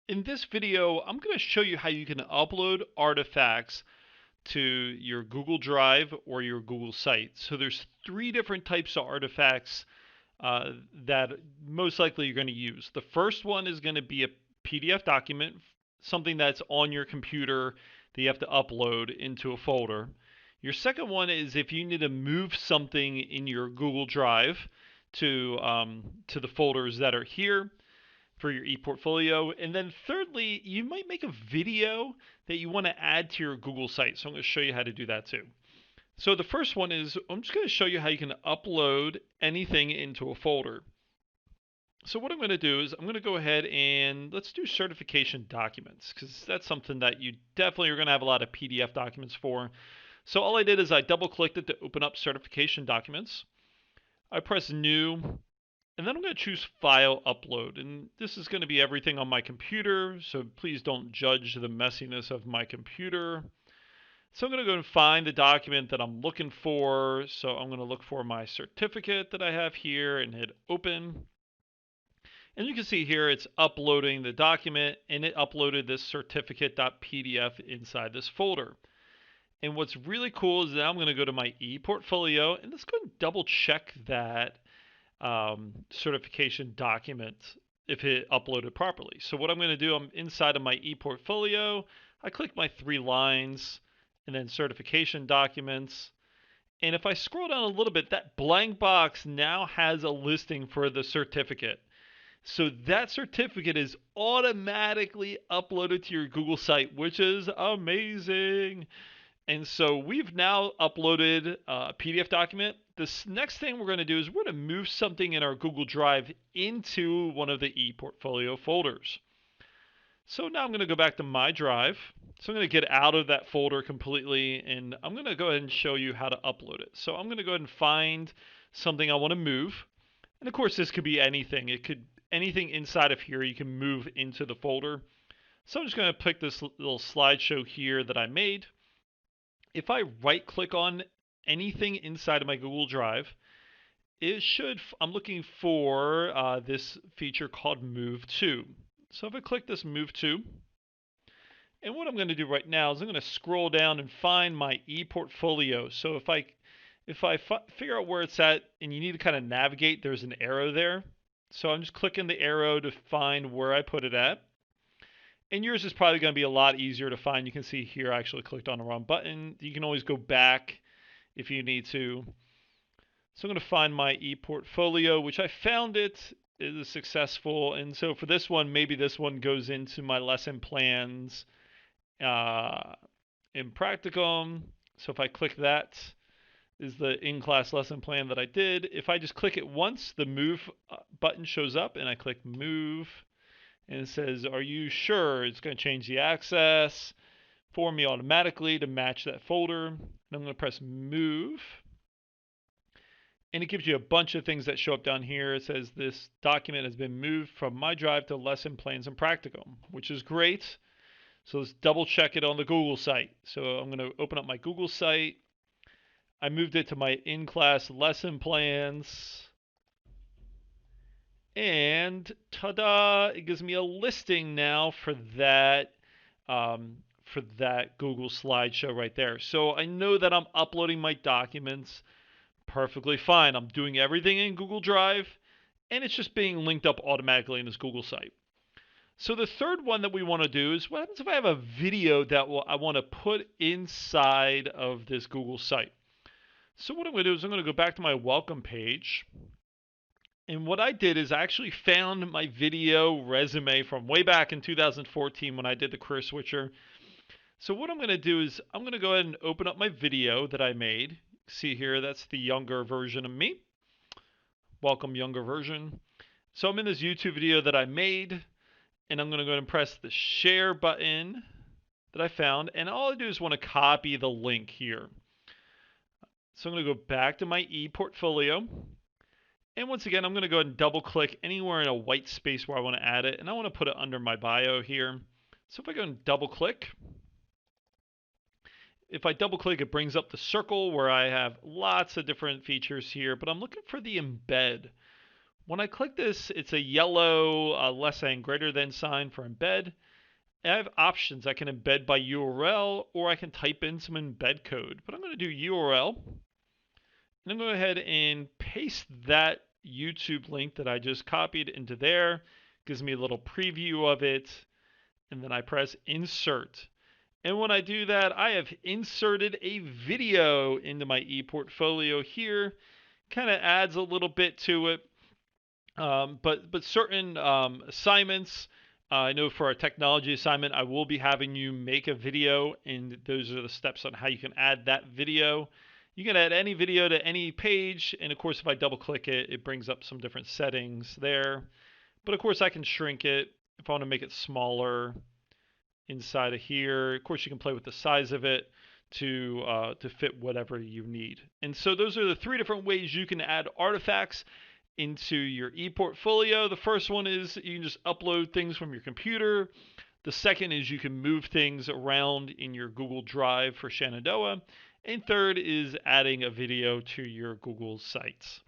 In this video, I'm going to show you how you can upload artifacts to your Google Drive or your Google site. So there's three different types of artifacts that most likely you're going to use. The first one is going to be a PDF document, something that's on your computer that you have to upload into a folder. Your second one is if you need to move something in your Google Drive to the folders that are here for your ePortfolio. And then thirdly, you might make a video that you want to add to your Google site. So I'm going to show you how to do that too. So the first one is I'm just going to show you how you can upload anything into a folder. So what I'm going to do is I'm going to go ahead and let's do certification documents because that's something that you definitely are going to have a lot of PDF documents for. So all I did is I double clicked it to open up certification documents. I press new, and then I'm going to choose File Upload. And this is going to be everything on my computer, so please don't judge the messiness of my computer. So I'm going to go and find the document that I'm looking for. So I'm going to look for my certificate that I have here and hit Open. And you can see here it's uploading the document, and it uploaded this certificate.pdf inside this folder. And what's really cool is now I'm going to go to my ePortfolio, and let's go and double check that certification document if it uploaded properly. So what I'm going to do, I'm inside of my ePortfolio. I click my three lines and then certification documents. And if I scroll down a little bit, that blank box now has a listing for the certificate. So that certificate is automatically uploaded to your Google site, which is amazing. And so we've now uploaded a PDF document. This next thing we're going to do is we're going to move something in our Google Drive into one of the ePortfolio folders. So now I'm going to go back to my drive. So I'm going to get out of that folder completely, and I'm going to go ahead and show you how to upload it. So I'm going to go ahead and find something I want to move. And of course, this could be anything. It could anything inside of here you can move into the folder. So I'm just going to pick this little slideshow here that I made. If I right click on anything inside of my Google Drive, it should, I'm looking for this feature called Move To. So if I click this Move To, and what I'm going to do right now is I'm going to scroll down and find my ePortfolio. So if I figure out where it's at and you need to kind of navigate, there's an arrow there. So I'm just clicking the arrow to find where I put it at. And yours is probably going to be a lot easier to find. You can see here I actually clicked on the wrong button. You can always go back if you need to. So I'm going to find my ePortfolio, which I found it is successful. And so for this one, maybe this one goes into my lesson plans in practicum. So if I click that, is the in-class lesson plan that I did. If I just click it once, the move button shows up and I click move. And it says, are you sure? It's going to change the access for me automatically to match that folder. And I'm going to press move. And it gives you a bunch of things that show up down here. It says this document has been moved from my drive to lesson plans and practicum, which is great. So let's double check it on the Google site. So I'm going to open up my Google site. I moved it to my in-class lesson plans. And ta-da, it gives me a listing now for that Google slideshow right there. So I know that I'm uploading my documents perfectly fine. I'm doing everything in Google Drive, and it's just being linked up automatically in this Google site. So the third one that we want to do is what happens if I have a video that I want to put inside of this Google site. So what I'm going to do is I'm going to go back to my welcome page. And what I did is I actually found my video resume from way back in 2014 when I did the career switcher. So what I'm going to do is I'm going to go ahead and open up my video that I made. See here, that's the younger version of me. Welcome, younger version. So I'm in this YouTube video that I made, and I'm going to go ahead and press the share button that I found. And all I do is want to copy the link here. So I'm going to go back to my ePortfolio. And once again, I'm going to go ahead and double click anywhere in a white space where I want to add it. And I want to put it under my bio here. So if I go and double click, if I double click, it brings up the circle where I have lots of different features here, but I'm looking for the embed. When I click this, it's a yellow less than greater than sign for embed. I have options. I can embed by URL or I can type in some embed code. But I'm going to do URL. And I'm going to go ahead and paste that YouTube link that I just copied into there. Gives me a little preview of it. And then I press insert. And when I do that, I have inserted a video into my ePortfolio here. Kind of adds a little bit to it. But certain assignments, I know for a technology assignment, I will be having you make a video, and those are the steps on how you can add that video. You can add any video to any page, and of course, if I double click it, it brings up some different settings there. But of course, I can shrink it if I want to make it smaller inside of here. Of course, you can play with the size of it to fit whatever you need. And so those are the three different ways you can add artifacts into your ePortfolio. The first one is you can just upload things from your computer. The second is you can move things around in your Google Drive for Shenandoah. And third is adding a video to your Google sites.